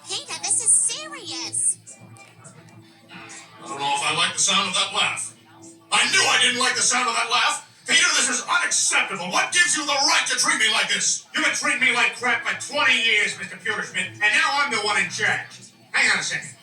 Peter, this is serious. I don't know if I like the sound of that laugh. I knew I didn't like the sound of that laugh. Peter, this is unacceptable. What gives you the right to treat me like this? You've been treating me like crap for 20 years, Mr. Pewterschmidt, and now I'm the one in charge. Hang on a second.